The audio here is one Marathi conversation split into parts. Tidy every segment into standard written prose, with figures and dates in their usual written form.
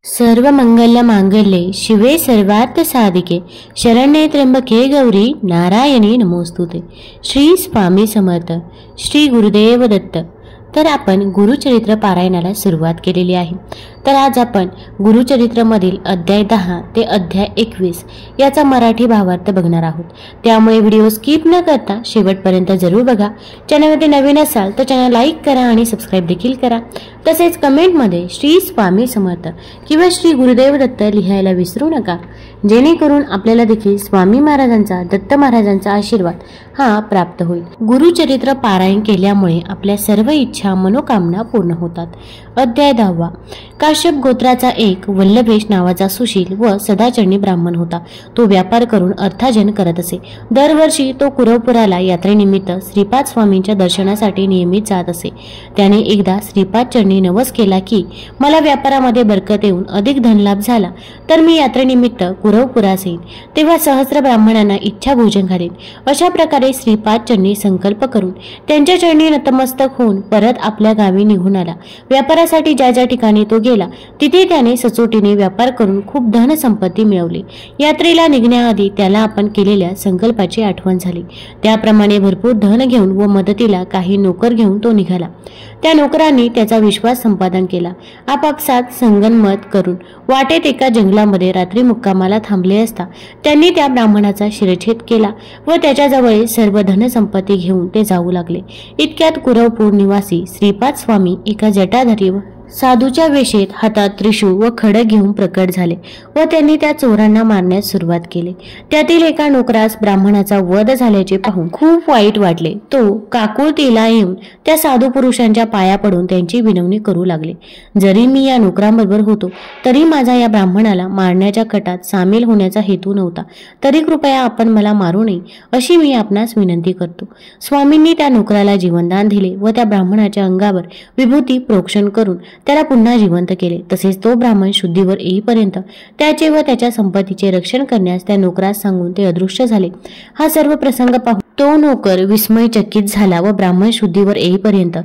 सर्व मंगल मांगल्ये शिवे सर्वार्थ साधिके शरण्ये त्र्यंबके गौरी नारायणी नमोस्तुते। श्री स्वामी समर्थ। श्री गुरुदेव दत्त। तर आपण गुरुचरित्र पारायणाला सुरुवात केलेली आहे। तर आज आपण गुरुचरित्रमधील अध्याय 10 ते अध्याय 21 याचा मराठी भावार्थ बघणार आहोत। त्यामुळे व्हिडिओ स्किप न करता शेवटपर्यंत जरूर बघा। चॅनलमध्ये नवीन असाल तर चॅनल लाईक करा आणि सबस्क्राइब देखील करा। तसेच कमेंटमध्ये श्री स्वामी समर्थ किंवा श्री गुरुदेव दत्त लिहायला विसरू नका, जेणेकरून आपल्याला देखील स्वामी महाराजांचा दत्त महाराजांचा आशीर्वाद हा प्राप्त होईल। गुरुचरित्र पारायण केल्यामुळे आपल्या सर्व इच्छा मनोकामना पूर्ण होतात। अध्याय 10। काश्यप गोत्राचा एक वल्लभेश नावाचा सुशील व सदाचरणी ब्राह्मण होता। तो व्यापार करून अर्थार्जन करत असे। दरवर्षी तो कुरवपुराला यात्रेनिमित्त श्रीपाद स्वामींच्या दर्शनासाठी नियमित जात असे। त्याने एकदा श्रीपाद चरणी नवस केला की मला व्यापारामध्ये बरकत येऊन अधिक धनलाभ झाला तर मी यात्रेनिमित्त कुरवपुरास येईन, तेव्हा सहस्र ब्राह्मणांना इच्छा भोजन घालेन। अशा प्रकारे श्रीपाद चरणी संकल्प करून त्यांच्या चरणी नतमस्तक होऊन परत आपल्या गावी निघून आला। व्यापारासाठी ज्या ज्या ठिकाणी तो गेला तिथे त्याने सचोटीने व्यापार करून खूप धन संपत्ती मिळवली। यात्रेला निघण्याआधी त्याला आपण केलेल्या संकल्पाची आठवण झाली। त्याप्रमाणे भरपूर धन घेऊन व मदतीला काही नोकर घेऊन तो निघाला। त्या नोकरांनी त्याचा विश्वास संपादन केला। आपापसात संगनमत करून वाटेत एका जंगलामध्ये रात्री मुक्कामाला थांबले असता त्यांनी त्या ब्राह्मणाचा शिरच्छेद केला व त्याच्याजवळ सर्व धनसंपत्ती घेऊन ते जाऊ लागले। इतक्यात कुरवपूर निवासी श्रीपाद स्वामी एका जटाधारी साधूच्या वेशेत हातात त्रिशूळ व खडग घेऊन प्रकट झाले व त्यांनी त्या चोरांना मारण्यास सुरुवात केली। त्यातील एका नोकरास ब्राह्मणाचा वध झाल्याचे पाहून खूप वाईट वाटले। तो काकुळतीला येऊन त्या साधू पुरुषांच्या पाया पडून त्यांची विनवणी करू लागले। जरी मी या नोकरांबरोबर होतो तरी माझा या ब्राह्मणाला मारण्याच्या कटात सामील होण्याचा हेतू नव्हता, तरी कृपया आपण मला मारू नये अशी मी आपणास विनंती करतो। स्वामींनी त्या नोकराला जीवनदान दिले व त्या ब्राह्मणाच्या अंगावर विभूती प्रोक्षण करून त्याला पुन्हा जिवंत केले। तसेच तो ब्राह्मण शुद्धीवर येईपर्यंत त्याचे व त्याच्या संपत्तीचे रक्षण करण्यास त्या नोकरास सांगून ते अदृश्य झाले। हा सर्व प्रसंग पाहून तो नोकर विस्मयचकित झाला व ब्राह्मण शुद्धीवर येईपर्यंत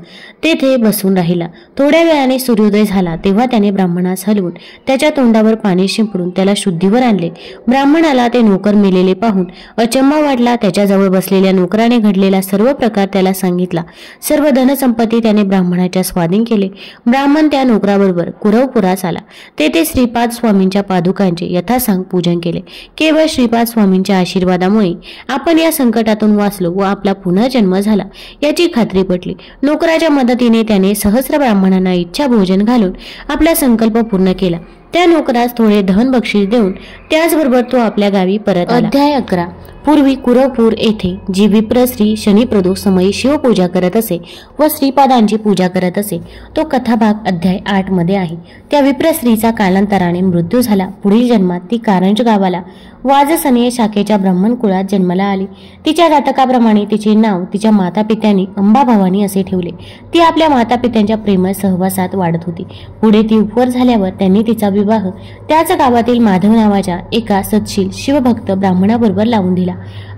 तेथे बसून राहिला। थोड्या वेळाने सूर्योदय झाला तेव्हा त्याने ब्राह्मणास हलवून त्याच्या तोंडावर पाणी शिंपडून त्याला शुद्धीवर आणले। ब्राह्मणाला ते नोकर मेलेले पाहून अचंबा वाटला। त्याच्याजवळ बसलेल्या नोकराने घडलेला सर्व प्रकार त्याला सांगितला। सर्व धनसंपत्ती त्याने ब्राह्मणाच्या स्वाधीन केले। ब्राह्मण त्या नोकराबरोबर कुरवपुरास आला। तेथे श्रीपाद स्वामींच्या पादुकांचे यथासांग पूजन केले। केवळ श्रीपाद स्वामींच्या आशीर्वादामुळे आपण या संकटातून वाचलो व आपला पुनर्जन्म झाला याची खात्री पटली। नोकराच्या मदतीने त्याने सहस्र ब्राह्मणांना इच्छा भोजन घालून आपला संकल्प पूर्ण केला। त्या नोकरास थोडे धन बक्षीस देऊन त्याचबरोबर तो आपल्या गावी परत आला। अध्याय 11। पूर्वी कुरवपूर येथे जी विप्र श्री शनिप्रदोष समयी शिवपूजा करत असे व श्रीपादांची पूजा करत असे तो कथाभाग अध्याय 8 मध्ये आहे। त्या विप्र स्त्रीचा कालांतराने मृत्यू झाला। पुढील जन्मात ती कारंज गावाला वाजसनीय शाखेच्या ब्राह्मण कुळात जन्माला आली। तिच्या जातकाप्रमाणे तिचे नाव तिच्या मातापित्यांनी अंबाभवानी असे ठेवले। ती आपल्या मातापित्यांच्या प्रेमळ सहवासात वाढत होती। पुढे ती उपवर झाल्यावर त्यांनी तिचा विवाह त्याच गावातील माधव नावाच्या एका सत्शील शिवभक्त ब्राह्मणाबरोबर लावून दिला।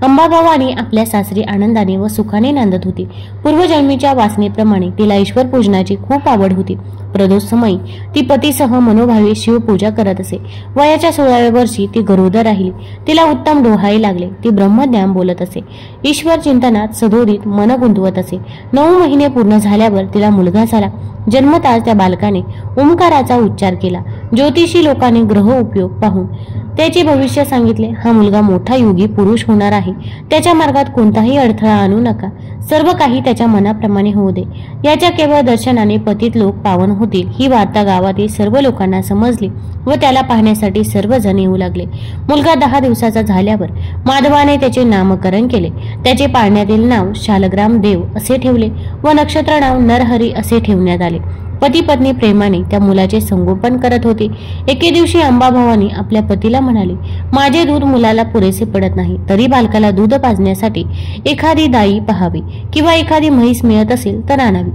अंबाभवानी आपल्या सासरी आनंदाने व सुखाने नांदत होती। पूर्वजन्मीच्या वासनेप्रमाणे तिला ईश्वर पूजनाची खूप आवड होती। प्रदोष समयी ती पतीसह मनोभावे शिवपूजा करत असे। वयाच्या 16व्या वर्षी ती गरोदर राहिली। तिला उत्तम डोहाळे लागले। ती ब्रह्मज्ञान बोलत असे। ईश्वर चिंतनात सदोदित मन गुंतवत असे। 9 महिने पूर्ण झाल्यावर तिला मुलगा झाला। जन्मताच त्या बालकाने ओंकाराचा उच्चार केला। ज्योतिषी लोकांनी ग्रह उपयोग पाहून त्याचे भविष्य सांगितले। हा मुलगा मोठा योगी पुरुष होणार आहे। त्याच्या मार्गात कोणताही अडथळा आणू नका। सर्व काही त्याच्या मनाप्रमाणे होऊ दे। याच्या केवळ दर्शनाने पतित लोक पावन होतील ही वार्ता गावातील सर्व लोकांना समजली व त्याला पाहण्यासाठी सर्वजण येऊ लागले। मुलगा 10 दिवसाचा झाल्यावर माधवाने त्याचे नामकरण केले। त्याचे पाळण्यातील नाव शालग्राम देव असे ठेवले व नक्षत्र नाव नरहरी असे ठेवण्यात आले। पती पत्नी प्रेमाने त्या मुलाचे संगोपन करत होते। एके दिवशी अंबाभवानी आपल्या पतीला म्हणाली, माझे दूध मुलाला पुरेसे पडत नाही, तरी बालकाला दूध पाजण्यासाठी एखादी दाई पहावी किंवा एखादी म्हैस मिळत असेल तर आणावी।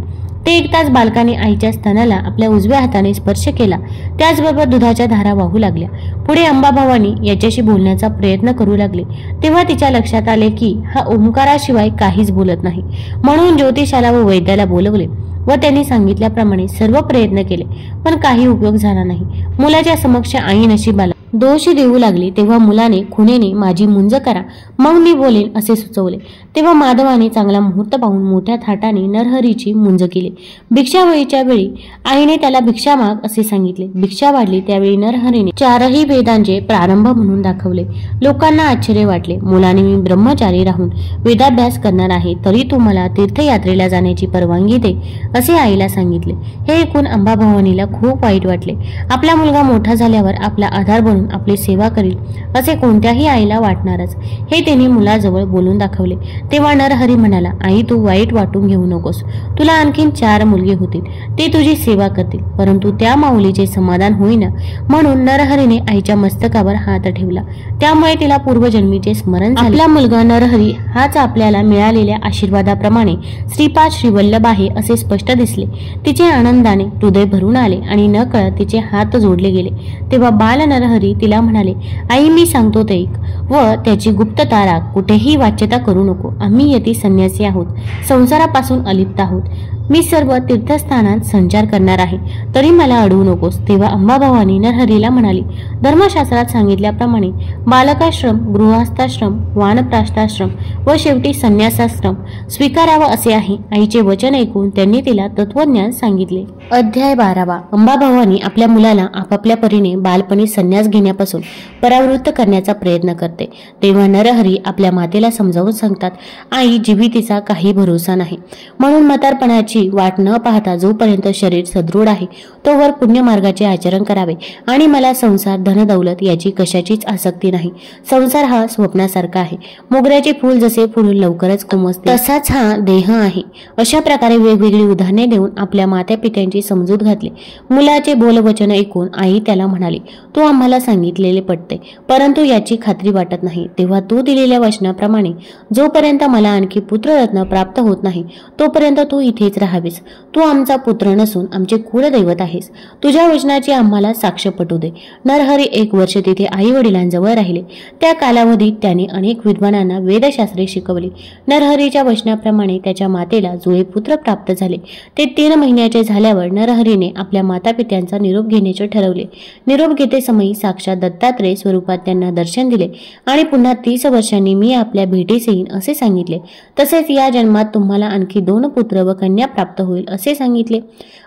ते ऐकताच बालकाने आईच्या स्तनाला आपल्या उजव्या हाताने स्पर्श केला. त्याचबरोबर दुधाच्या धारा वाहू लागल्या. पुढे अंबाभवानी याच्याशी बोलण्याचा प्रयत्न करू लागले. तेव्हा तिच्या लक्षात आले की हा ओंकाराशिवाय काहीच बोलत नाही. म्हणून ज्योतिषाला व वैद्याला बोलवले व त्यांनी सांगितल्याप्रमाणे सर्व प्रयत्न केले, पण काही उपयोग झाला नाही. मुलाच्या समक्ष आई नशिबाला दोष देऊ लागली. तेव्हा मुलाने खुणेने माझी मुंज करा, मग मी बोलेन असे सुचवले. तेव्हा माधवाने चांगला मुहूर्त पाहून मोठ्या थाटाने नरहरीची मुंज केली. भिक्षावळीच्या वेळी आईने त्याला भिक्षा माग असे सांगितले. भिक्षा वाढली त्यावेळी नरहरीने चारही वेदांचे प्रारंभ म्हणून दाखवले. लोकांना आश्चर्य वाटले. मुलाने मी ब्रह्मचारी राहून वेदाभ्यास करणार आहे, तरी तू मला तीर्थयात्रेला जाण्याची परवानगी दे असे आईला सांगितले. हे ऐकून अंबाभवानीला खूप वाईट वाटले. आपला मुलगा मोठा झाल्यावर आपला आधार बनून आपली सेवा करील असे कोणत्याही आईला वाटणारच. हे त्यांनी मुलाजवळ बोलून दाखवले. तेव्हा नरहरी म्हणाला, आई तू वाईट वाटून घेऊ नकोस. तुला आणखीन 4 मुलगे होतील, ते तुझी सेवा करतील, परंतु त्या माऊलीचे समाधान होईना. म्हणून नरहरीने आईच्या मस्तकावर हात ठेवला. त्यामुळे तिला पूर्वजन्मीचे स्मरण झाले. आपला मुलगा नरहरी हाच आपल्याला मिळालेल्या आशीर्वादाप्रमाणे श्रीपाद श्रीवल्लभ आहे असे स्पष्ट दिसले. तिचे आनंदाने हृदय भरून आले आणि नकळत तिचे हात जोडले गेले. तेव्हा बाल नरहरी तिला म्हणाले, आई मी सांगतो ते ऐक व त्याची गुप्तता राख. कुठेही वाच्यता करू नको. आम्ही यती संन्यासी आहोत, संसारापासून अलिप्त आहोत. मी सर्व तीर्थस्थानात संचार करणार आहे, तरी मला अडवू नकोस. तेव्हा अंबाभवानी नरहरीला म्हणाली, धर्मशास्त्रात सांगितल्याप्रमाणे बालकाश्रम, गृहस्थाश्रम, वानप्रस्थाश्रम व शेवटी संन्यासाश्रम स्वीकारावा असे आहे. आईचे वचन ऐकून त्यांनी तिला तत्वज्ञान सांगितले. अध्याय 12. अंबाभवानी आपल्या मुलाला आपापल्या परीने बालपणी संन्यास घेण्यापासून परावृत्त करण्याचा प्रयत्न करते. तेव्हा नरहरी आपल्या मातेला समजावून सांगतात, आई जीवितीचा काही भरोसा नाही, म्हणून म्हातारपणाची वाट न पाहता जोपर्यंत शरीर सदृढ आहे तोवर पुण्यमार्गाचे आचरण करावे आणि मला संसार धनदौलत याची कशाचीच आसक्ती नाही. संसार हा स्वप्नासारखा आहे. मोगऱ्याचे फूल जसे फुलून लवकरच कोमसते तसाच हा देह आहे. अशा प्रकारे वेगवेगळी उदाहरणे देऊन आपल्या मातापित्यांची समजूत घातली. मुलाचे बोलवचन ऐकून आई त्याला म्हणाली, तू आम्हाला सांगितलेले पटते, परंतु याची खात्री वाटत नाही. तेव्हा तू दिलेल्या वचनाप्रमाणे जोपर्यंत मला आणखी पुत्ररत्न प्राप्त होत नाही तोपर्यंत तू इथेच राहावीस. तू आमचा पुत्र नसून आमचे कुलदैवत आहेस. तुझ्या वचनाची आम्हाला साक्ष पटू दे. नरहरी 1 वर्ष तिथे आई वडिलांजवळ राहिले. त्या कालावधीत त्याने अनेक विद्वानांना वेदशास्त्रे शिकवली. नरहरीच्या वचनाप्रमाणे त्याच्या मातेला जुळे पुत्र प्राप्त झाले. ते 3 महिन्याचे झाल्यावर नरहरीने आपल्या मातापित्यांचा निरोप घेण्याचे ठरवले. निरोप घेते समयी साक्षात दत्तात्रेय स्वरूपात त्यांना दर्शन दिले आणि पुन्हा 30 वर्षांनी मी आपल्या भेटीस येईन असे सांगितले. तसेच या जन्मात तुम्हाला आणखी 2 पुत्र व कन्या प्राप्त होईल असे सांगितले.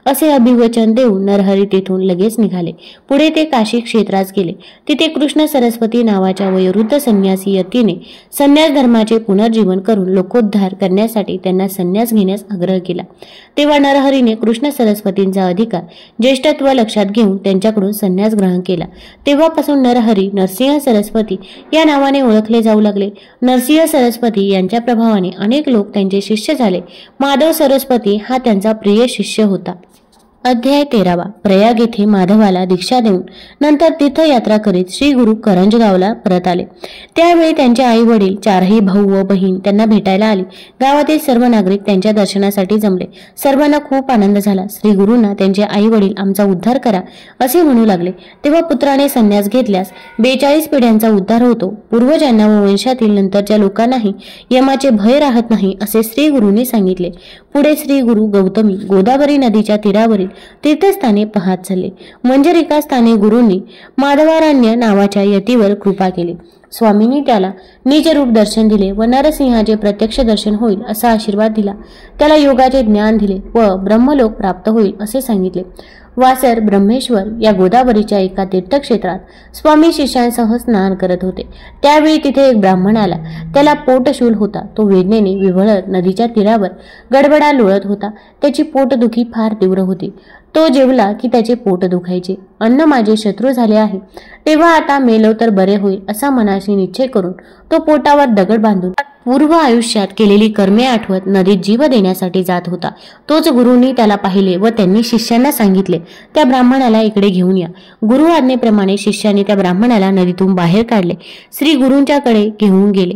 असे अभिवचन देऊन नरहरी तेथून लगेच निघाले. पुढे ते काशी क्षेत्रास गेले. तिथे कृष्ण सरस्वती नावाच्या वयोवृद्ध संन्यासी यतीने संन्यास धर्माचे पुनर्जीवन करून लोकोद्धार करण्यासाठी त्यांना संन्यास घेण्यास आग्रह केला. तेव्हा नरहरीने कृष्ण सरस्वतींचा अधिकार ज्येष्ठत्व लक्षात घेऊन त्यांच्याकडून संन्यास ग्रहण केला. तेव्हापासून नरहरी नरसिंह सरस्वती या नावाने ओळखले जाऊ लागले. नरसिंह सरस्वती यांच्या प्रभावाने अनेक लोक त्यांचे शिष्य झाले. माधव सरस्वती हा त्यांचा प्रिय शिष्य होता. अध्याय 13. प्रयाग येथे माधवाला दीक्षा देऊन नंतर तीर्थयात्रा करीत श्री गुरु करंजगावला परत आले. त्यावेळी त्यांचे आई वडील 4ही भाऊ व बहीण त्यांना भेटायला आली. गावातील सर्व नागरिक त्यांच्या दर्शनासाठी जमले. सर्वांना खूप आनंद झाला. श्री गुरूंना त्यांचे आई वडील आमचा उद्धार करा असे म्हणू लागले. तेव्हा पुत्राने संन्यास घेतल्यास 42 पिढ्यांचा उद्धार होतो. पूर्वजांना व वंशातील नंतरच्या लोकांनाही यमाचे भय राहत नाही असे श्री गुरूंनी सांगितले. पुढे श्री गुरु गौतमी गोदावरी नदीच्या तीरावरील तीर्थस्थाने पाहत चालले. मंजरिका स्थानी गुरूंनी माधवारण्य नावाच्या यतीवर कृपा केली. स्वामींनी त्याला निजरूप दर्शन दिले व नरसिंहाचे प्रत्यक्ष दर्शन होईल असा आशीर्वाद दिला. त्याला योगाचे ज्ञान दिले व ब्रह्मलोक प्राप्त होईल असे सांगितले. वासर ब्रह्मेश्वर या गोदावरीच्या एका तीर्थक्षेत्रात स्वामी शिष्यांसह स्नान करत होते. त्यावेळी तिथे एक ब्राह्मण आला. त्याला पोटशूल होता. तो वेदनेने विव्हळत नदीच्या तीरावर गडबडा लोळत होता. त्याची पोटदुखी फार तीव्र होती. तो जेवला की त्याचे पोट दुखायचे. अन्न माझे शत्रू झाले आहे, तेव्हा आता मेलो तर बरे होईल असा मनाशी निश्चय करून तो पोटावर दगड बांधून पूर्व आयुष्यात केलेली कर्मे आठवत नदीत जीव देण्यासाठी जात होता. तोच गुरूंनी त्याला पाहिले व त्यांनी शिष्यांना सांगितले, त्या ब्राह्मणाला इकडे घेऊन या. गुरु आज्ञेप्रमाणे शिष्यांनी त्या ब्राह्मणाला नदीतून बाहेर काढले. श्री गुरूंच्याकडे घेऊन गेले.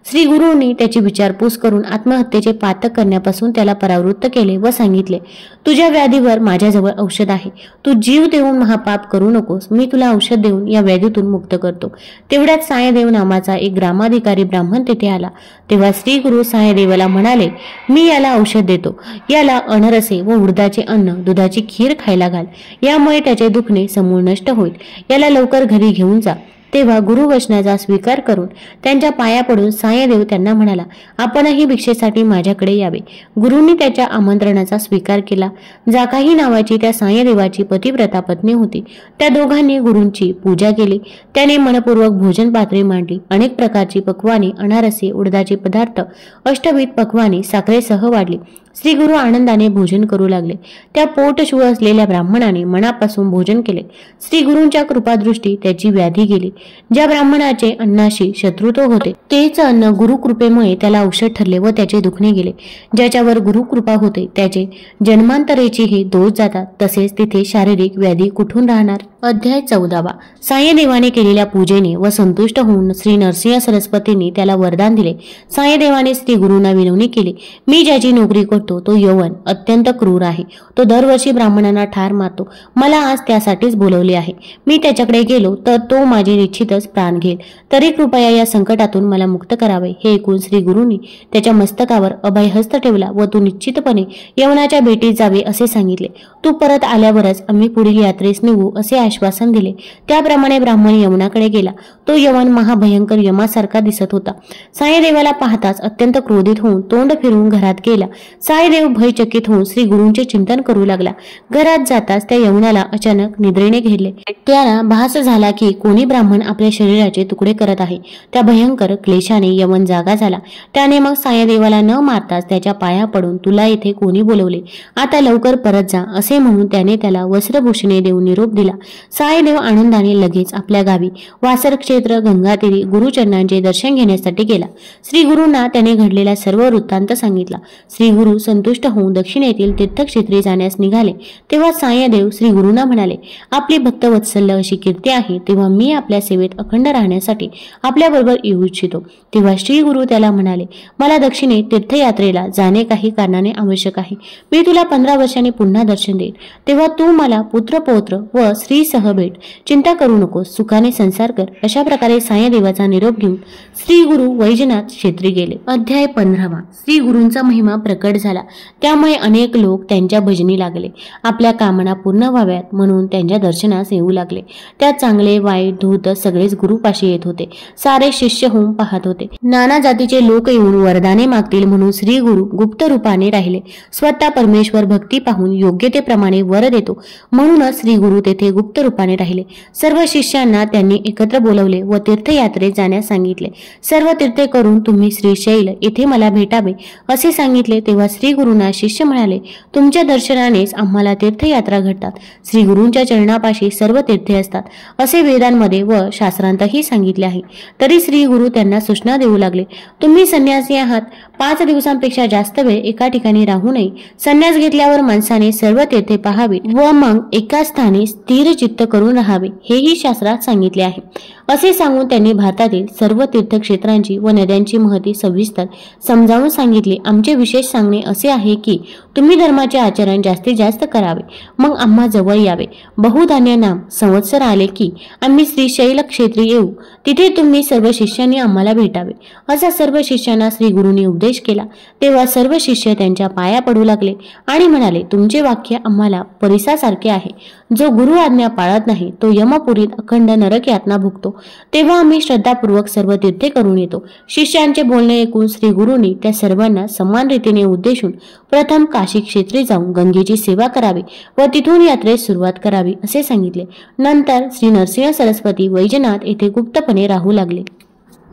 श्री गुरूंनी त्याची विचारपूस करून आत्महत्येचे पातक करण्यापासून त्याला परावृत्त केले व सांगितले, तुझ्या व्याधीवर माझ्याजवळ औषध आहे. तू जीव देऊन महापाप करू नकोस. मी तुला औषध देऊन या व्याधीतून मुक्त करतो. तेवढ्यात सायदेव नावाचा एक ग्रामाधिकारी ब्राह्मण तेथे आला. तेव्हा श्री गुरु सायदेवाला म्हणाले, मी याला औषध देतो. याला अनरसे व उडदाचे अन्न, दुधाची खीर खायला घाल. यामुळे त्याचे दुखणे समूळ नष्ट होईल. याला लवकर घरी घेऊन जा. तेव्हा गुरुवचनाचा स्वीकार करून त्यांच्या पाया पडून सायदेव त्यांना म्हणाला, आपणही भिक्षेसाठी माझ्याकडे यावे. गुरूंनी त्याच्या आमंत्रणाचा स्वीकार केला. जाकाही नावाची त्या सायदेवाची पतिव्रता पत्नी होती. त्या दोघांनी गुरूंची पूजा केली. त्याने मनपूर्वक भोजन पात्रे मांडली. अनेक प्रकारची पक्वाने, अनारसे, उडदाचे पदार्थ, अष्टविध पक्वाने साखरेसह वाढली. श्री गुरु आनंदाने भोजन करू लागले. त्या पोटशूळ असलेल्या ब्राह्मणाने मनापासून भोजन केले. श्री गुरूंच्या कृपादृष्टी त्याची व्याधी गेली. ज्या ब्राह्मणाचे अन्नाशी शत्रुत्व होते तेच अन्न गुरुकृपेमुळे त्याला औषध ठरले व त्याचे दुखणे गेले. ज्याच्यावर गुरुकृपा होते त्याचे जन्मांतरेचेही दोष जातात. तसेच तिथे शारीरिक व्याधी कुठून राहणार. अध्याय 14. सायदेवाने केलेल्या पूजेने व संतुष्ट होऊन श्री नरसिंह सरस्वतींनी त्याला वरदान दिले. सायदेवाने श्री गुरूंना विनवणी केली, मी ज्याची नोकरी करतो तो यवन अत्यंत क्रूर आहे. तो दरवर्षी ब्राह्मणांना ठार मारतो. मला आज त्यासाठीच बोलवले आहे. मी त्याच्याकडे गेलो तर तो माझे निश्चितच प्राण घेईल. तरी कृपया या संकटातून मला मुक्त करावे. हे ऐकून श्री गुरूंनी त्याच्या मस्तकावर अभयहस्त ठेवला व तू निश्चितपणे यवनाच्या भेटीत जावे असे सांगितले. तू परत आल्यावरच आम्ही पुढील यात्रेस निघू असे आश्वासन दिले. त्याप्रमाणे ब्राह्मण यवनाकडे गेला. तो यवन महाभयंकर यमासारखा दिसत होता. सायदेवाला पाहताच अत्यंत क्रोधित होऊन तोंड फिरवून घरात गेला. सायदेव भयचकित होऊन श्री गुरूंचे चिंतन करू लागला. घरात जाताच त्या यवनाला अचानक निद्रेने घेरले. त्याला भास झाला की कोणी ब्राह्मण आपल्या शरीराचे तुकडे करत आहे. त्या भयंकर क्लेशाने यवन जागा झाला. त्याने मग सायदेवाला न मारताच त्याच्या पाया पडून तुला इथे कोणी बोलवले, आता लवकर परत जा असे म्हणून त्याने त्याला वस्त्रभूषणे देऊन निरोप दिला. सायदेव आनंदाने लगेच आपल्या गावी वासर क्षेत्र गंगातीरी गुरुचरणांचे दर्शन घेण्यासाठी गेला. श्री गुरूंना त्याने घडलेला सर्व वृत्तांत सांगितला. श्री गुरु संतुष्ट होऊन दक्षिणेतील तीर्थक्षेत्री जाण्यास निघाले. तेव्हा सायदेव श्री गुरूंना म्हणाले, आपली भक्तवत्सल्य अशी कीर्ती आहे, तेव्हा मी आपल्या सेवेत अखंड राहण्यासाठी आपल्याबरोबर येऊ इच्छितो. तेव्हा श्री गुरु त्याला म्हणाले, मला दक्षिणेत तीर्थयात्रेला जाणे काही कारणाने आवश्यक आहे. मी तुला 15 वर्षांनी पुन्हा दर्शन देईन. तेव्हा तू मला पुत्र पौत्र व स्त्रीसह भेट. चिंता करू नकोस, सुखाने संसार कर. अशा प्रकारे सायदेवाचा निरोप घेऊन श्री गुरु वैजनाथ क्षेत्री गेले. अध्याय 15. श्री गुरूंचा महिमा प्रकट झाला. त्यामुळे अनेक लोक त्यांच्या भजनी लागले. आपल्या कामना पूर्ण व्हाव्यात म्हणून त्यांच्या दर्शनास येऊ लागले. त्या चांगले वाईट धूत सगळेच गुरुपाशी येत होते. सारे शिष्य होऊन पाहत होते. नाना जातीचे लोक येऊन वरदाने मागतील म्हणून श्री गुरु गुप्त रूपाने राहिले. स्वतः परमेश्वर भक्ती पाहून योग्यतेप्रमाणे वर देतो म्हणूनच श्री गुरु तेथे गुप्त रूपाने राहिले. सर्व शिष्यांना त्यांनी एकत्र बोलवले व तीर्थयात्रेत जाण्यास सांगितले. सर्व तीर्थे करून तुम्ही श्रीशैल येथे मला भेटावे असे सांगितले. तेव्हा श्री गुरूंना शिष्य म्हणाले, तुमच्या दर्शनानेच आम्हाला तीर्थयात्रा घडतात. श्री गुरूंच्या चरणापाशी सर्व तीर्थे असतात असे वेदांमध्ये व शास्त्रांतही सांगितले आहे. तरी श्री गुरु त्यांना सूचना देऊ लागले, तुम्ही संन्यासी आहात. 5 दिवसांपेक्षा जास्त वेळ एका ठिकाणी राहू नये. संन्यास घेतल्यावर माणसाने सर्व तीर्थे पाहावी व मग एका स्थानी स्थिर चित्त करून राहावे हेही शास्त्रात सांगितले आहे. असे सांगून त्यांनी भारतातील सर्व तीर्थक्षेत्रांची व नद्यांची महती सविस्तर समजावून सांगितले. आमचे विशेष सांगणे असे आहे की तुम्ही धर्माचे आचरण जास्तीत जास्त करावे, मग आम्हा जवळ यावे. बहुधान्य नाम संवत्सर आले की आम्ही श्रीशैल क्षेत्री येऊ. तिथे तुम्ही सर्व शिष्यांनी आम्हाला भेटावे असा सर्व शिष्यांना श्री गुरूंनी उपदेश केला. तेव्हा सर्व शिष्य त्यांच्या पाया पडू लागले आणि म्हणाले, तुमचे वाक्य आम्हाला परिसासारखे आहे. जो गुरु आज्ञा पाळत नाही तो यमपुरीत अखंड नरक यातना भुगतो. तेव्हा आम्ही श्रद्धापूर्वक सर्व तीर्थे करून येतो. शिष्यांचे बोलणे ऐकून श्री गुरूंनी त्या सर्वांना समान रीतीने उद्देशून प्रथम काशी क्षेत्री जाऊन गंगेची सेवा करावी व तिथून यात्रेस सुरुवात करावी असे सांगितले. नंतर श्री नरसिंह सरस्वती वैजनाथ येथे गुप्तपणे राहू लागले.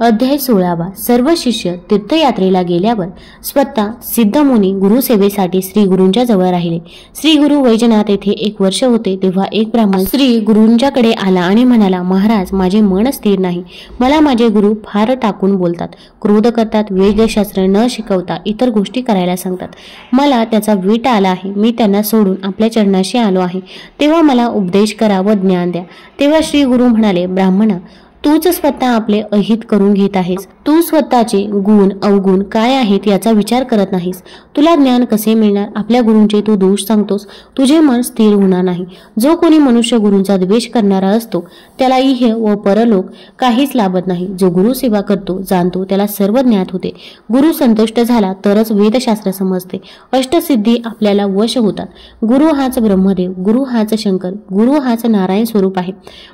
अध्याय 16. सर्व शिष्य तीर्थयात्रेला गेल्यावर स्वतः सिद्धमुनी गुरुसेवेसाठी श्री गुरूंच्या जवळ राहिले. श्री गुरु वैजनाथ येथे 1 वर्ष होते तेव्हा एक ब्राह्मण श्री गुरूंच्याकडे आला आणि म्हणाला, महाराज, माझे मन स्थिर नाही. मला माझे गुरु फार टाकून बोलतात, क्रोध करतात, वेदशास्त्र न शिकवता इतर गोष्टी करायला सांगतात. मला त्याचा वीट आला आहे. मी त्यांना सोडून आपल्या चरणाशी आलो आहे. तेव्हा मला उपदेश करा व ज्ञान द्या. तेव्हा श्री गुरु म्हणाले, ब्राह्मणा, तूच स्वतः आपले अहित करून घेत आहेस. तू स्वतःचे गुण अवगुण काय आहेत याचा विचार करत नाहीस. तुला ज्ञान कसे मिळणार? आपल्या गुरूंचे तू दोष सांगतोस. तुझे मन स्थिर होणार नाही. जो कोणी मनुष्य गुरूंचा द्वेष करणारा असतो त्याला इह व परलोक काहीच लाभत नाही. जो गुरु सेवा करतो जाणतो त्याला सर्व ज्ञात होते. गुरु संतुष्ट झाला तरच वेदशास्त्र समजते. अष्टसिद्धी आपल्याला वश होतात. गुरु हाच ब्रह्मदेव, गुरु हाच शंकर, गुरु हाच नारायण स्वरूप आहे.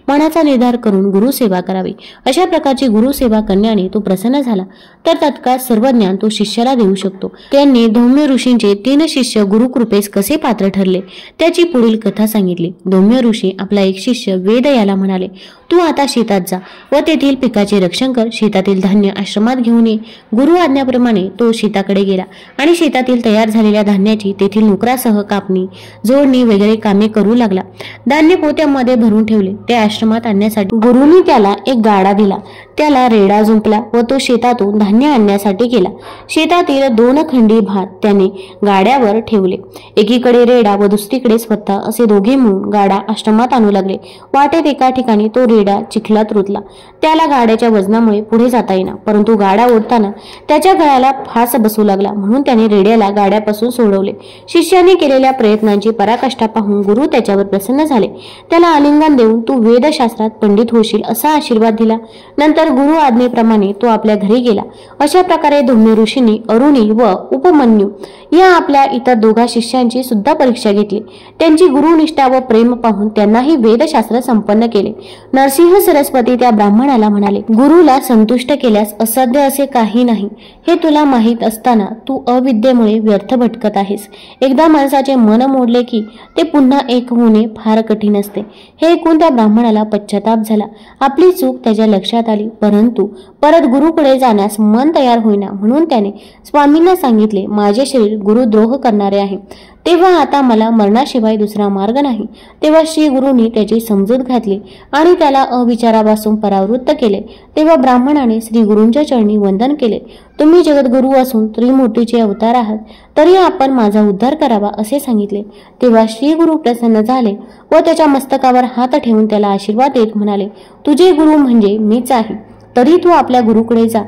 मनाचा निर्धार करून गुरु सेवा करावी. अशा प्रकारची गुरु सेवा करण्याने तो प्रसन्न झाला तर तत्काळ सर्व ज्ञान तो शिष्याला देऊ शकतो. त्यांनी धौम्य ऋषींचे 3 शिष्य गुरुकृपेस कसे पात्र ठरले त्याची पुढील कथा सांगितली. धौम्य ऋषी आपला एक शिष्य वेद याला म्हणाले, तू आता शेतात जा व तेथील पिकाचे रक्षण कर. शेतातील धान्य आश्रमात घेऊन ये. गुरु आज्ञाप्रमाणे तो शेताकडे गेला आणि शेतातील तयार झालेल्या धान्याची तेथील नोकरासह कापणी, जोडणी वगैरे कामे करू लागला. धान्य पोत्यामध्ये भरून ठेवले. ते आश्रमात आणण्यासाठी गुरुनी त्याला एक गाडा दिला. त्याला रेडा जुंपला व तो शेतातून धान्य आणण्यासाठी गेला. शेतातील 2 खंडी भात त्याने गाड्यावर ठेवले. एकीकडे रेडा व दुसरीकडे स्वतः असे दोघे मिळून गाडा आश्रमात आणू लागले. वाटेत एका ठिकाणी तो रेडा चिखलात रुतला. त्याला गाड्याच्या वजनामुळे पुढे जाता येईना, परंतु गाडा ओढताना त्याच्या गळ्याला फास बसू लागला, म्हणून त्याने रेड्याला गाड्यापासून सोडवले. शिष्याने केलेल्या प्रयत्नांची पराकाष्ठा पाहून गुरु त्याच्यावर प्रसन्न झाले. त्याला आलिंगन देऊन तू वेदशास्त्रात पंडित होशील असा आशीर्वाद दिला. नंतर गुरु आज्ञेप्रमाणे तो आपल्या घरी गेला. अशा प्रकारे धौम्य ऋषींनी अरुणी व उपमन्यू या आपल्या इतर 2 शिष्यांची सुद्धा परीक्षा घेतली. त्यांची गुरुनिष्ठा व प्रेम पाहून त्यांनाही वेदशास्त्र संपन्न केले. नरसिंह सरस्वती त्या ब्राह्मणाला म्हणाले, गुरुला संतुष्ट केल्यास असाध्य असे काही नाही. हे तुला माहीत असताना तू अविद्येमुळे व्यर्थ भटकत आहेस. एकदा माणसाचे मन मोडले की ते पुन्हा एक होणे फार कठीण असते. हे ऐकून त्या ब्राह्मणाला पश्चाताप झाला. आपली चूक त्याच्या लक्षात आली, परंतु परत गुरुकडे जाण्यास मन तयार होईना, म्हणून त्याने स्वामींना सांगितले, माझे शरीर गुरुद्रोह करणारे आहे, तेव्हा आता मला मरणाशिवाय दुसरा मार्ग नाही. तेव्हा श्री गुरुनी त्याची समजूत घातली आणि त्याला अविचारापासून परावृत्त केले. तेव्हा ब्राह्मणाने श्री गुरूंच्या चरणी वंदन केले. तुम्ही जगद्गुरु असून त्रिमूर्तीचे अवतार आहात, तरी आपण माझा उद्धार करावा असे सांगितले. तेव्हा श्री गुरु प्रसन्न झाले व त्याच्या मस्तकावर हात ठेवून त्याला आशीर्वाद देत म्हणाले, तुझे गुरु म्हणजे मीच आहे, तरी तू आपल्या गुरुकडे जा.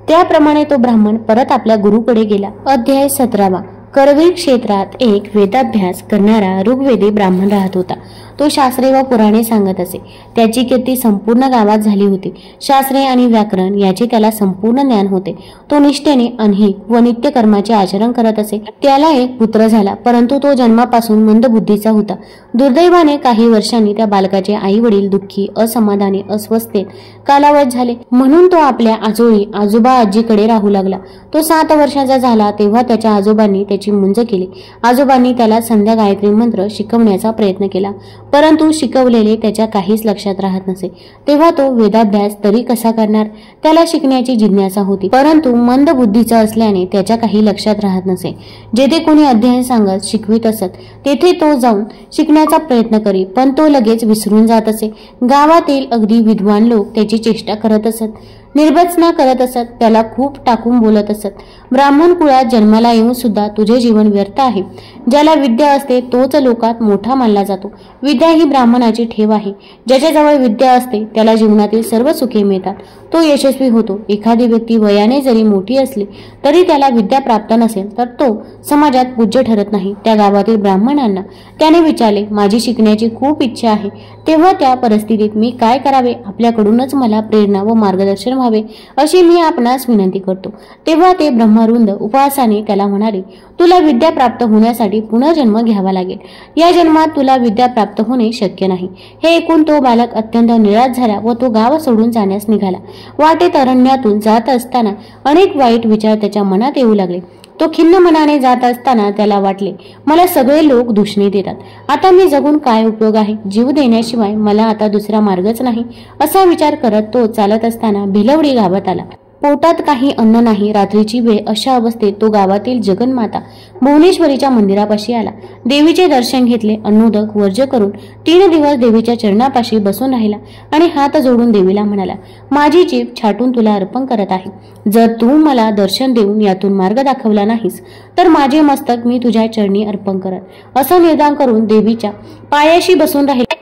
त्याप्रमाणे तो ब्राह्मण परत आपल्या गुरुकडे गेला. अध्याय 17. करवीर क्षेत्रात एक वेदाभ्यास करणारा ऋग्वेदी ब्राह्मण राहत होता. तो शास्त्रे व पुराणे सांगत असे. त्याची कीर्ती संपूर्ण गावात झाली होती. शास्त्रे आणि व्याकरण याचे त्याला संपूर्ण ज्ञान होते. तो निष्ठेने अनहिक व नित्य कर्माचे आचरण करत असे. त्याला एक पुत्र झाला, परंतु तो जन्मापासून मंदबुद्धीचा होता. दुर्दैवाने काही वर्षांनी त्या बालकाचे आई वडील दुःखी, असमाधानी, अस्वस्थेत कालावत झाले, म्हणून तो आपल्या आजोळी आजोबा आजीकडे राहू लागला. तो 7 वर्षाचा झाला तेव्हा त्याच्या आजोबांनी त्याची मुंज केली. आजोबांनी त्याला संध्या गायत्री मंत्र शिकवण्याचा प्रयत्न केला, परंतु शिकवलेले त्याच्या काहीच लक्षात राहत नसे. तेव्हा तो वेदाभ्यास तरी कसा करणार? त्याला शिकण्याची जिज्ञासा होती, परंतु मंद बुद्धीचा असल्याने त्याच्या काही लक्षात राहत नसे. जेथे कोणी अध्ययन सांगत शिकवित असत तेथे तो जाऊन शिकण्याचा प्रयत्न करी, पण तो लगेच विसरून जात असे. गावातील अगदी विद्वान लोक त्याची चेष्टा करत असत, निर्भत्सना करत असत, त्याला खूप टाकून बोलत असत. ब्राह्मण कुळात जन्माला येऊन सुद्धा तुझे जीवन व्यर्थ आहे. ज्याला विद्या असते तोच लोकात मोठा मानला जातो. विद्या ही ब्राह्मणाची ठेव आहे. ज्याच्याजवळ विद्या असते त्याला जीवनातील सर्व सुखे मिळतात. तो यशस्वी होतो. एखादी व्यक्ती वयाने जरी मोठी असली तरी त्याला विद्या प्राप्त नसेल तर तो समाजात पूज्य ठरत नाही. त्या गावातील ब्राह्मणांना त्याने विचारले, माझी शिकण्याची खूप इच्छा आहे, तेव्हा त्या परिस्थितीत मी काय करावे? आपल्याकडूनच मला प्रेरणा व मार्गदर्शन व्हावे अशी मी आपणास विनंती करतो. तेव्हा ते ब्रह्मरुंद उपवासाने त्याला म्हणाले, तुला विद्या प्राप्त होण्यासाठी पुनर्जन्म घ्यावा लागेल. या जन्मात तुला विद्या प्राप्त होणे शक्य नाही. हे ऐकून तो बालक अत्यंत निराश झाला व तो गाव सोडून जाण्यास निघाला. वाटेत अरण्यातून जात असताना अनेक वाईट विचार त्याच्या मनात येऊ लागले. तो खिन्न मनाने जात असताना त्याला वाटले, मला सगळे लोक दूषणे देतात, आता मी जगून काय उपयोग आहे? जीव देण्याशिवाय मला आता दुसरा मार्गच नाही. असा विचार करत तो चालत असताना भिलवडी गावात आला. पोटात काही अन्न नाही. रात्रीची वेळ. अशा अवस्थेत तो गावातील जगन्माता भुवनेश्वरीच्या मंदिरापाशी आला. देवीचे दर्शन घेतले. अन्नोदक वर्ज्य करून 3 दिवस देवीच्या चरणापाशी बसून राहिला आणि हात जोडून देवीला म्हणाला, माझी जीभ छाटून तुला अर्पण करत आहे. जर तू मला दर्शन देऊन यातून मार्ग दाखवला नाहीस तर माझे मस्तक मी तुझ्या चरणी अर्पण करत. असं निर्धार करून देवीच्या पायाशी बसून राहिला.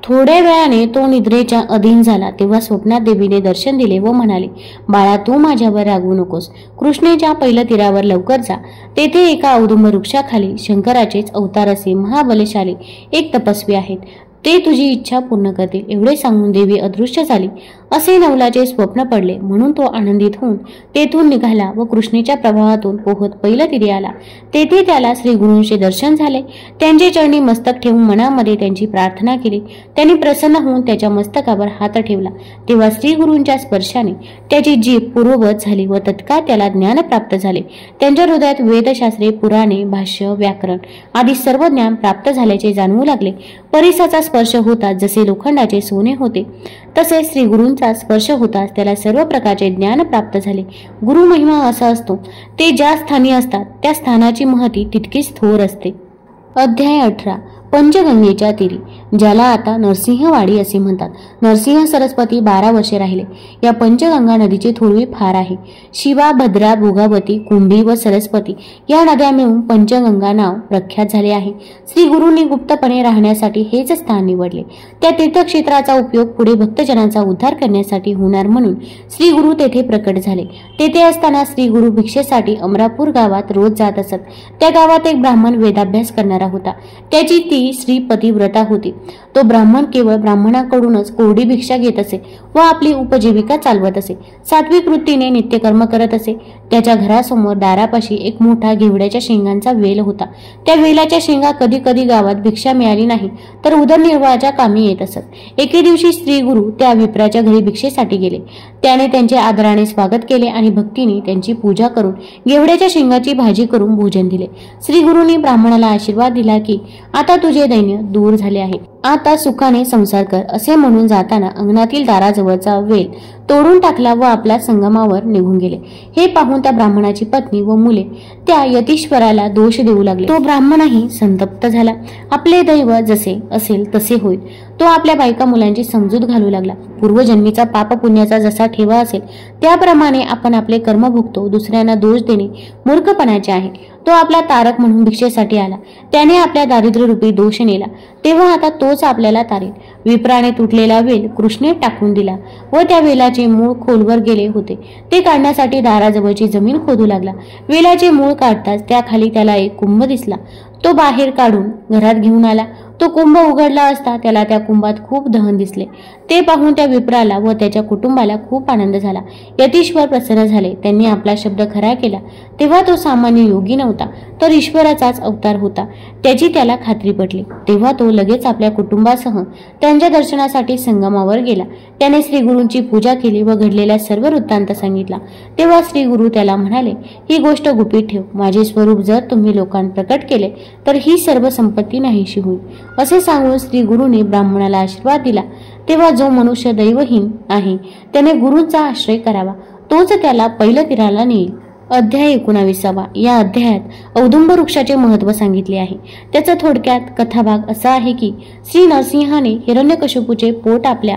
थोड्या वेळाने तो निद्रेच्या अधीन झाला तेव्हा स्वप्नात देवीने दर्शन दिले व म्हणाले, बाळा, तू माझ्यावर रागवू नकोस. कृष्णेच्या पहिल्या तीरावर लवकर जा. तेथे एका औदुंब वृक्षाखाली शंकराचेच अवतार असे महाबलशाली एक तपस्वी आहेत. ते तुझी इच्छा पूर्ण करतील. एवढे सांगून देवी अदृश्य झाली. असे नवलाचे स्वप्न पडले म्हणून तो आनंदित होऊन तेथून निघाला व कृष्णेच्या प्रभावातून पोहत पहिल्या तीरी आला. तेथे त्याला श्री गुरूंचे दर्शन झाले. त्यांचे चरणी मस्तक ठेवून मनामध्ये त्यांची प्रार्थना केली. त्यांनी प्रसन्न होऊन त्याच्या मस्तकावर हात ठेवला तेव्हा श्री गुरूंच्या स्पर्शाने त्याची जीभ पूर्ववत झाली व तत्काळ त्याला ज्ञान प्राप्त झाले. त्यांच्या हृदयात वेदशास्त्रे, पुराणे, भाष्य, व्याकरण आदी सर्व ज्ञान प्राप्त झाल्याचे जाणवू लागले. परिसाचा स्पर्श होताच जसे लोखंडाचे सोने होते तसे श्री गुरूंचा स्पर्श होताच त्याला सर्व प्रकारचे ज्ञान प्राप्त झाले. गुरु महिमा असा असतो, ते ज्या स्थानी असतात त्या स्थानाची महती तितकीच थोर असते. अध्याय 18. पंचगंगेच्या तीरी, ज्याला आता नरसिंहवाडी असे म्हणतात. नरसिंह सरस्वती 12 वर्षे राहिले. या पंचगंगा नदीची थोरवी फार आहे. शिवा, भद्रा, भोगावती, कुंभी व सरस्वती या नद्या मिळून पंचगंगा नाव प्रख्यात झाले आहे. श्री गुरूंनी गुप्तपणे राहण्यासाठी हेच स्थान निवडले. त्या तीर्थक्षेत्राचा उपयोग पुढे भक्तजनांचा उद्धार करण्यासाठी होणार म्हणून श्री गुरु तेथे प्रकट झाले. तेथे असताना श्री गुरु भिक्षेसाठी अमरापूर गावात रोज जात असत. त्या गावात एक ब्राह्मण वेदाभ्यास करणारा होता. त्याची ती श्रीपती व्रता होती. तो ब्राह्मण केवळ ब्राह्मणाकडूनच कोरडी भिक्षा घेत असे व आपली उपजीविका चालवत असे. सात्विक वृत्तीने नित्यकर्म करत असे. त्याच्या घरासमोर दारापाशी एक मोठा घेवड्याच्या शेंगांचा वेल होता. त्या वेलाच्या शेंगा कधी कधी गावात भिक्षा मिळाली नाही तर उदरनिर्वाहाच्या कामी येत असत. एके दिवशी श्री गुरु त्या विप्राच्या घरी भिक्षेसाठी गेले. त्याने त्यांचे आदराने स्वागत केले आणि भक्तीने त्यांची पूजा करून घेवड्याच्या शेंगाची भाजी करून भोजन दिले. श्री गुरूंनी ब्राह्मणाला आशीर्वाद दिला की आता तुझे दैन्य दूर झाले आहे. आता सुखाने संसार कर. असे म्हणून जाताना अंगणातील दाराजवळचा वेल तोडून टाकला व आपल्या संगमावर निघून गेले. हे पाहून त्या ब्राह्मणाची पत्नी व मुले त्या यतीश्वराला दोष देऊ लागले. तो ब्राह्मणही संतप्त झाला. आपले दैव जसे असेल तसे होईल. तो आपल्या बायका मुलांची समजूत घालू लागला. पूर्वजन्मीचा पाप पुण्याचा जसा ठेवा असेल त्याप्रमाणे आपण आपले कर्म भोगतो. दुसऱ्यांना दोष देणे मूर्खपणाचे आहे. तो आपला तारक म्हणून भिक्षेसाठी आला. त्याने आपल्या दारिद्र्य रूपी दोष नेला तेव्हा आता तोच आपल्याला तारेल. विप्राने तुटलेला वेल कृष्णेत टाकून दिला व त्या वेलाचे मूळ खोलवर गेले होते. ते काढण्यासाठी दाराजवळची जमीन खोदू लागला. वेलाचे मूळ काढताच त्याखाली त्याला एक कुंभ दिसला. तो बाहेर काढून घरात घेऊन आला. तो कुंभ उघडला असता त्याला त्या कुंभात खूप दहन दिसले. ते पाहून त्या विप्राला व त्याच्या कुटुंबाला खूप आनंद झाला. यतीश्वर प्रसन्न झाले. त्यांनी आपला शब्द खरा केला. तेव्हा तो सामान्य योगी नव्हता तर ईश्वराचाच अवतार होता त्याची त्याला खात्री पटली. तेव्हा तो लगेच आपल्या कुटुंबासह त्यांच्या दर्शनासाठी संगमावर गेला. त्याने श्री गुरूंची पूजा केली व घडलेला सर्व वृत्तांत सांगितला. तेव्हा श्री गुरु त्याला म्हणाले, ही गोष्ट गुपित ठेव. माझे स्वरूप जर तुम्ही लोकांना प्रकट केले तर ही सर्व संपत्ती नाहीशी होईल. असे सांगून श्री गुरूने ब्राह्मणाला आशीर्वाद दिला. तेव्हा जो मनुष्य दैवहीन आहे त्याने गुरूंचा आश्रय करावा. तोच त्याला पहिल्या तीराला नेईल. अध्याय 19. या अध्यायात औदुंब वृक्षाचे महत्त्व सांगितले आहे. त्याचा थोडक्यात कथाभाग असा आहे की श्री नरसिंहाने हिरण्यकशिपूचे पोट आपल्या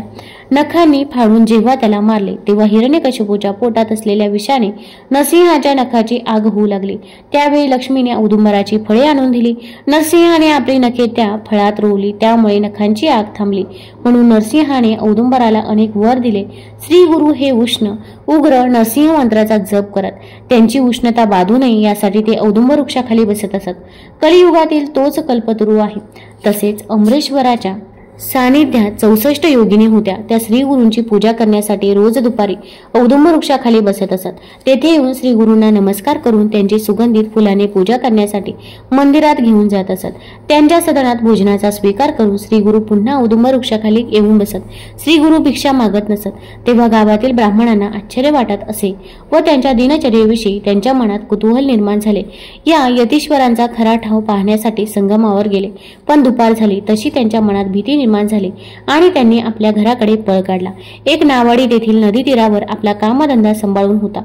नखांनी फाडून जेव्हा त्याला मारले तेव्हा हिरण्यकशिपूच्या पोटात असलेल्या विषाने नरसिंहाच्या नखाची आग होऊ लागली. त्यावेळी लक्ष्मीने औदुंबराची फळे आणून दिली. नरसिंहाने आपली नखे त्या फळात रोवली. त्यामुळे नखांची आग थांबली. म्हणून नरसिंहाने औदुंबराला अनेक वर दिले. श्री गुरु हे उष्ण उग्र नरसिंह मंत्राचा जप करत त्यांची उष्णता बाधू नये यासाठी ते औदुंब वृक्षाखाली बसत असत. कलियुगातील तोच कल्पतरू आहे. तसेच अमरेश्वराच्या सानिध्यात 64 योगिनी होत्या. त्या श्री गुरूंची पूजा करण्यासाठी रोज दुपारी औदुंब वृक्षाखाली बसत असत. तेथे येऊन श्री गुरूंना नमस्कार करून त्यांची सुगंधित फुलाने पूजा करण्यासाठी मंदिरात घेऊन जात असत. त्यांच्या सदनात भोजनाचा स्वीकार करून श्री गुरु पुन्हा औदुंब वृक्षाखाली येऊन बसत. श्री गुरु भिक्षा मागत नसत. तेव्हा गावातील ब्राह्मणांना आश्चर्य वाटत असे व त्यांच्या दिनचर्येविषयी त्यांच्या मनात कुतूहल निर्माण झाले. या यतीश्वरांचा खरा ठाव पाहण्यासाठी संगमावर गेले. पण दुपार झाली तशी त्यांच्या मनात भीती निर्माण झाली आणि त्यांनी आपल्या घराकडे पळ काढला. एक नावाडी तेथील नदी तीरावर आपला कामधंदा सांभाळून होता.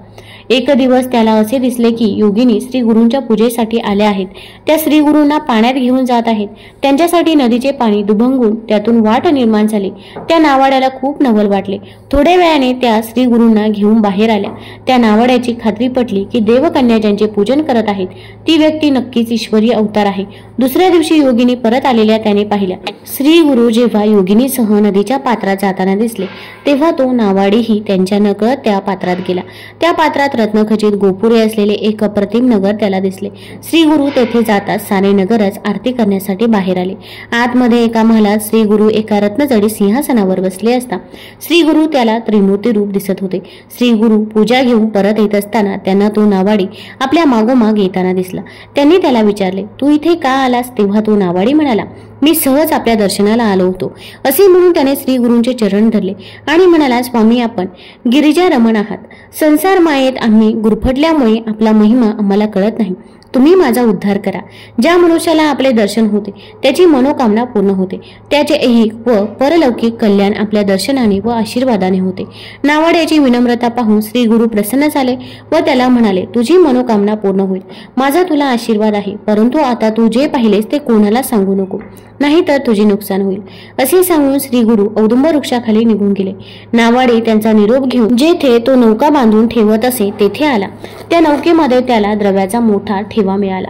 एक दिवस त्याला असे दिसले की योगिनी श्री गुरूंच्या पूजेसाठी आल्या आहेत. त्या श्री गुरूंना पाण्यात घेऊन जात आहेत. त्यांच्यासाठी नदीचे पाणी दुभंगून त्यातून वाट निर्माण झाली. त्या नावाड्याला खूप नवल वाटले. थोड्या वेळाने त्या श्री गुरूंना घेऊन बाहेर आल्या. त्या नावाड्याची खात्री पटली की देवकन्या ज्यांचे पूजन करत आहेत ती व्यक्ती नक्कीच ईश्वरी अवतार आहे. दुसऱ्या दिवशी योगिनी परत आलेल्या त्याने पाहिल्या. श्री गुरु जेव्हा योगिनीसह नदीच्या पात्रात जाताना दिसले तेव्हा तो नावाडीही त्यांच्या नकळत त्या पात्रात गेला. त्या पात्रात रत्नखचित गोपुरे असलेले एक अप्रतिम नगर त्याला दिसले. श्री गुरु तेथे जाताच सारे नगरच आरती करण्यासाठी बाहेर आले. आतमध्ये एका महालात श्री गुरु एका रत्नजडी सिंहासनावर बसले असता श्री गुरु त्याला त्रिमूर्ती रूप दिसत होते. श्री गुरु पूजा घेऊन परत येत असताना त्यांना तो नावाडी आपल्या मागोमाग येताना दिसला. त्यांनी त्याला विचारले, तू इथे का आलास? तेव्हा तो नावाडी म्हणाला, मी सहज आपल्या दर्शनाला आलो होतो. असे म्हणून त्याने श्री गुरूंचे चरण धरले आणि म्हणाला, स्वामी आपण गिरिजा रमण आहात. संसार मायेत आम्ही गुरफटल्यामुळे आपला महिमा आम्हाला कळत नाही. तुम्ही माझा उद्धार करा. ज्या मनुष्याला आपले दर्शन होते त्याची मनोकामना पूर्ण होते. त्याचे ऐहिक व परलौकिक कल्याण आपल्या दर्शनाने व आशीर्वादाने होते. नावाड्याची विनम्रता पाहून श्री गुरु प्रसन्न झाले व त्याला म्हणाले, तुझी मनोकामना पूर्ण होईल. माझा तुला आशीर्वाद आहे. परंतु आता तू जे पाहिलेस ते कोणाला सांगू नको, नाहीतर तुझे नुकसान होईल. असे सांगून श्री गुरु औदुंब वृक्षाखाली निघून गेले. नावाडे त्यांचा निरोप घेऊन जेथे तो नौका बांधून ठेवत असे तेथे आला. त्या नौकेमध्ये त्याला द्रव्याचा मोठा ठेवा मिळाला.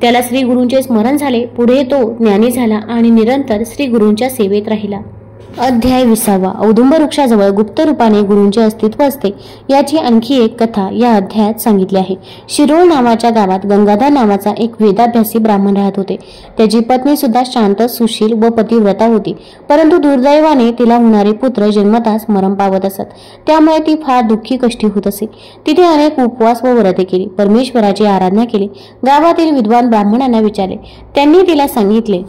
त्याला श्री गुरूंचे स्मरण झाले. पुढे तो ज्ञानी झाला आणि निरंतर श्री गुरूंच्या सेवेत राहिला. अध्याय 20. औदुंब वृक्षाजवळ गुप्त रूपाने गुरूंचे अस्तित्व असते याची आणखी एक कथा या अध्यायात सांगितली आहे. शिरोळ नावाच्या गावात गंगाधर नावाचा एक वेदाभ्यासी ब्राह्मण राहत होते. त्याची पत्नी सुद्धा शांत, सुशील व पतिव्रता होती. परंतु दुर्दैवाने तिला होणारे पुत्र जन्मताच मरण पावत असत. त्यामुळे ती फार दुःखी कष्टी होत असे. तिथे अनेक उपवास व व्रते केली. परमेश्वराची आराधना केली. गावातील विद्वान ब्राह्मणांना विचारले. त्यांनी तिला सांगितले,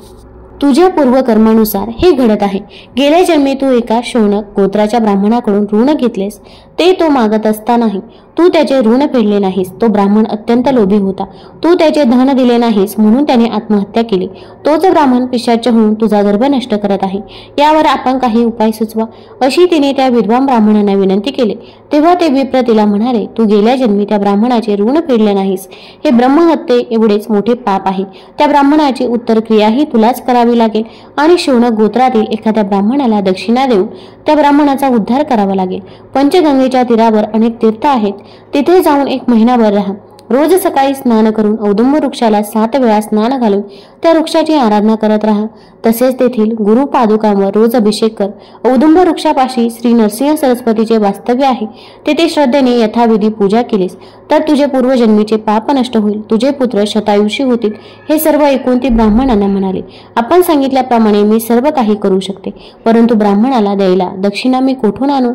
तुझ्या पूर्वकर्मानुसार हे घडत आहे. गेल्या जन्मी तू एका शौनक गोत्राच्या ब्राह्मणाकडून ऋण घेतलेस. ते तो मागत असतानाही तू त्याचे ऋण फेडले नाहीस. तो ब्राह्मण अत्यंत लोभी होता. तू त्याचे धन दिले नाहीस म्हणून त्याने आत्महत्या केली. तोच ब्राह्मण पिशाच होऊन तुझा गर्भ नष्ट करत आहे. यावर आपण काही उपाय सुचवा, अशी तिने त्या विद्वान ब्राह्मणांना विनंती केली. तेव्हा ते विप्र तिला म्हणाले, तू गेल्या जन्मी त्या ब्राह्मणाचे ऋण फेडले नाहीस. हे ब्रह्महत्ये एवढेच मोठे पाप आहे. त्या ब्राह्मणाची उत्तर क्रियाही तुलाच करावी लागेल आणि शौनक गोत्रातील एखाद्या ब्राह्मणाला दक्षिणा देऊन त्या ब्राह्मणाचा उद्धार करावा लागेल. पंचगंगेच्या तीरावर अनेक तीर्थ आहेत. तिथे जाऊन 1 महिनाभर राहा. रोज सकाळी स्नान करून औदुंब वृक्षाला 7 वेळा स्नान घालून त्या वृक्षाची आराधना करत राहा. तसेच तेथील गुरु पादुकांवर रोज अभिषेक कर. औदुंब वृक्षापाशी श्री नरसिंह सरस्वतीचे वास्तव्य आहे. तेथे श्रद्धेने यथाविधी पूजा केलीस तर तुझे पूर्वजन्मीचे पाप नष्ट होईल. तुझे पुत्र शतायुषी होतील. हे सर्व ऐकून ती ब्राह्मणांना म्हणाले, आपण सांगितल्याप्रमाणे मी सर्व काही करू शकते, परंतु ब्राह्मणाला द्यायला दक्षिणा मी कोठून आणू?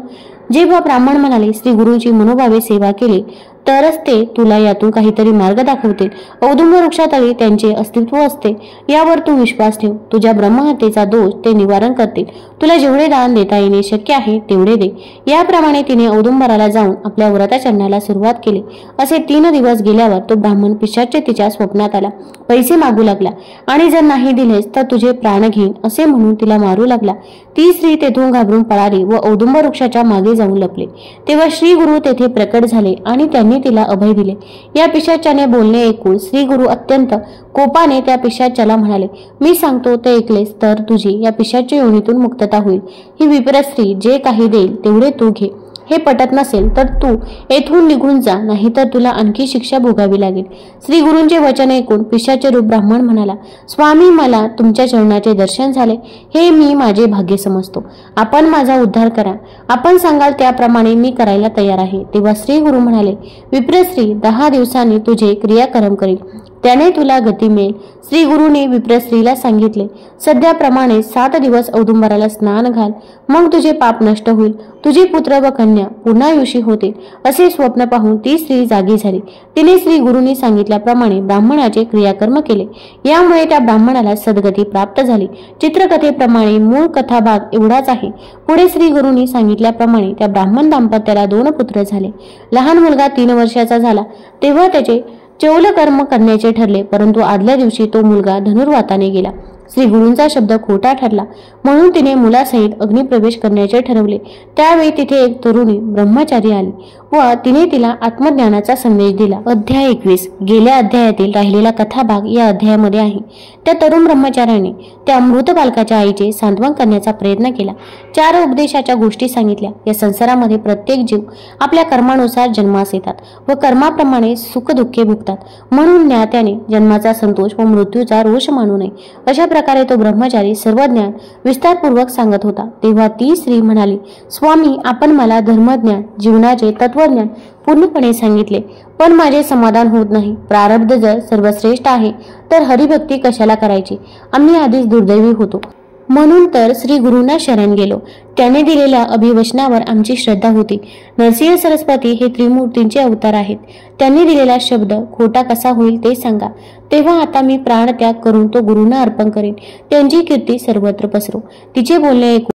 जेव्हा ब्राह्मण म्हणाले, श्री गुरूंची मनोभावे सेवा केली तरच ते तुला यातून काहीतरी मार्ग दाखवतील. औदुंब वृक्षातळी त्यांचे अस्तित्व असते यावर तू विश्वास ठेव. तुझ्या ब्रह्महत्येचा दोष ते निवारण करतील. तुला जेवढे दान देता येणे शक्य आहे तेवढे दे. याप्रमाणे तिने औदुंबराला जाऊन आपल्या व्रताचरणाला सुरुवात केली. असे 3 दिवस गेल्यावर तो ब्राह्मण पिशाच तिच्या स्वप्नात आला. पैसे मागू लागला आणि जर नाही दिलेस तर तुझे प्राण घेईन असे म्हणून तिला मारू लागला. ती स्त्री तेथून घाबरून पळाली व औदुंब वृक्षाच्या मागे जाऊन लपले. तेव्हा श्री गुरु तेथे प्रकट झाले आणि त्यांनी तिला अभय दिले. या पिशाच्याने बोलणे ऐकून श्री गुरु अत्यंत कोपाने त्या पिशाच्याला म्हणाले, मी सांगतो ते ऐकलेस तर तुझी या पिशाच्या योनीतून मुक्तता होईल. ही विप्र स्त्री जे काही देईल तेवढे तू घे. हे पटत नसेल तर तू येथून निघून जा, नाहीतर तुला आणखी शिक्षा भोगावी लागेल. श्री गुरूंचे वचन ऐकून पिशाचे रूप ब्राह्मण म्हणाला, स्वामी मला तुमच्या चरणाचे दर्शन झाले. हे मी माझे भाग्य समजतो. आपण माझा उद्धार करा. आपण सांगाल त्याप्रमाणे मी करायला तयार आहे. तेव्हा श्री गुरु म्हणाले, विप्रश्री 10 दिवसांनी तुझे क्रियाकर्म करील. त्याने तुला गती मिळेल. श्री गुरुने विप्रस्त्रीला सांगितले, सध्याप्रमाणे 7 दिवस औदुंबराला स्नान घाल. मग तुझे पाप नष्ट होईल. तुझे पुत्र व कन्या पूर्णायुषी होतील. असे स्वप्न पाहून ती स्त्री जागी झाली. तिने श्री गुरुनी सांगितल्याप्रमाणे ब्राह्मणाचे क्रियाकर्म केले. यामुळे त्या ब्राह्मणाला सद्गती प्राप्त झाली. चित्रकथेप्रमाणे मूळ कथा भाग एवढाच आहे. पुढे श्री गुरुनी सांगितल्याप्रमाणे त्या ब्राह्मण दाम्पत्याला 2 पुत्र झाले. लहान मुलगा 3 वर्षाचा झाला तेव्हा त्याचे चौल कर्म करण्याचे ठरले, परंतु आदल्या दिवशी तो मुलगा धनुर्वाताने गेला. श्री गुरूंचा शब्द खोटा ठरला म्हणून तिने मुलासहित अग्निप्रवेश करण्याचे ठरवले। त्यावेळी तिथे एक तरुणी ब्रह्मचारी आली व तिने तिला आत्मज्ञानाचा संदेश दिला। अध्याय 21 गेल्या अध्यायातील राहिलेला कथाभाग या अध्यायामध्ये आहे। त्या तरुण ब्रह्मचार्याने त्या मृत बालकाच्या आईचे सांत्वन करण्याचा प्रयत्न केला। 4 उपदेशाच्या गोष्टी सांगितल्या। या संसारामध्ये प्रत्येक जीव आपल्या कर्मानुसार जन्मास येतात व कर्माप्रमाणे सुख दुःखे भोगतात, म्हणून ज्ञात्याने जन्माचा संतोष व मृत्यूचा रोष मानू नये। अशा प्रकारे तो ब्रह्मचारी सर्व ज्ञान विस्तारपूर्वक सांगत होता। तेव्हा ती स्त्री म्हणाली, स्वामी, आपण मला धर्मज्ञान, जीवनाचे तत्वज्ञान पूर्णपणे सांगितले, पण माझे समाधान होत नाही। प्रारब्ध जर सर्वश्रेष्ठ आहे तर हरिभक्ती कशाला करायची? आम्ही आधीच दुर्दैवी होतो, म्हणून तर श्री गुरूंना शरण गेलो। त्याने दिलेल्या अभिवचनावर आमची श्रद्धा होती। नरसिंह सरस्वती हे त्रिमूर्तींचे अवतार आहेत। त्यांनी दिलेला शब्द खोटा कसा होईल ते सांगा, तेव्हा आता मी प्राणत्याग करून तो गुरूंना अर्पण करेन। त्यांची कीर्ती सर्वत्र पसरो। तिचे बोलणे ऐकून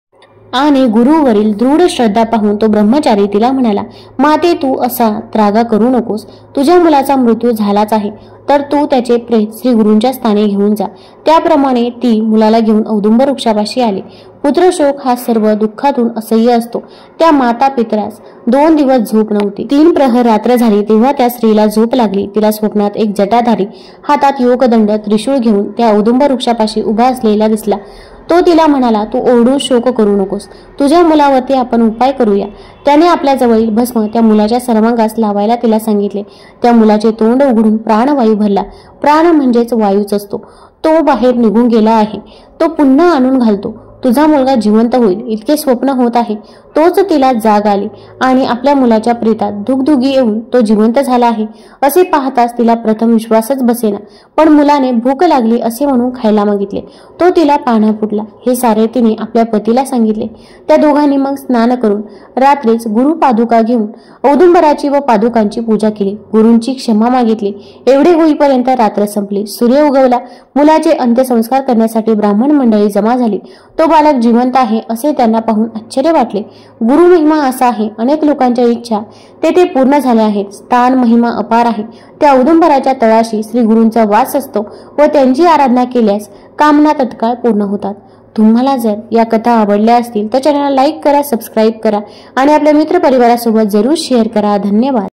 आणि गुरुवरील दृढ श्रद्धा पाहून तो ब्रह्मचारी तिला म्हणाला, माते, तू असा त्रागा करू नकोस। तुझ्या मुलाचा मृत्यू झालाच आहे तर तू त्याचे प्रेत श्री गुरूंच्या स्थानी घेऊन जा। त्याप्रमाणे ती मुलाला घेऊन औदुंबर वृक्षापाशी आली। पुत्रशोक हा सर्व दुःखातून असह्य असतो। त्या माता पितरास 2 दिवस झोप नव्हती। 3 प्रहर रात्र झाली तेव्हा त्या स्त्रीला झोप लागली। तिला स्वप्नात एक जटाधारी हातात योगदंड त्रिशूळ घेऊन त्या औदुंबर वृक्षापाशी उभा असलेला दिसला। तो तिला म्हणाला, तू ओरडून शोक करू नकोस, तुझ्या मुलावरती आपण उपाय करूया। त्याने आपल्या जवळील भस्म त्या मुलाच्या सर्वांगास लावायला तिला सांगितले। त्या मुलाचे तोंड उघडून प्राणवायू भरला। प्राण म्हणजेच वायूच असतो। तो बाहेर निघून गेला आहे, तो पुन्हा आणून घालतो। तुझा मुलगा जिवंत होईल इतके स्वप्न होत आहे। तोच तिला जाग आली आणि आपल्या मुलाच्या प्रेतात दुगदुगी येऊन तो जिवंत झाला आहे असे पाहताच तिला प्रथम विश्वासच बसेना, पण मुलाने भूक लागली असे म्हणून खायला मागितले। तो तिला पान्हा फुटला। हे सारे तिने आपल्या पतीला सांगितले। त्या दोघांनी मग स्नान करून रात्रीच गुरु पादुका घेऊन औदुंबराची व पादुकांची पूजा केली। गुरूंची क्षमा मागितली। एवढे होईपर्यंत रात्र संपली। सूर्य उगवला। मुलाचे अंत्यसंस्कार करण्यासाठी ब्राह्मण मंडळी जमा झाली। तो बालक जिवंत आहे असे त्यांना पाहून आश्चर्य वाटले। गुरु महिमा असा आहे, अनेक लोकांच्या इच्छा तेथे पूर्ण झाल्या आहेत। स्थान महिमा अपार आहे। त्या औदुंबराच्या तळाशी श्री गुरूंचा वास असतो व त्यांची आराधना केल्यास कामना तत्काळ पूर्ण होतात। तुम्हाला जर या कथा आवडल्या असतील तर चॅनलला लाईक करा, सबस्क्राईब करा आणि आपल्या मित्रपरिवारासोबत जरूर शेअर करा। धन्यवाद।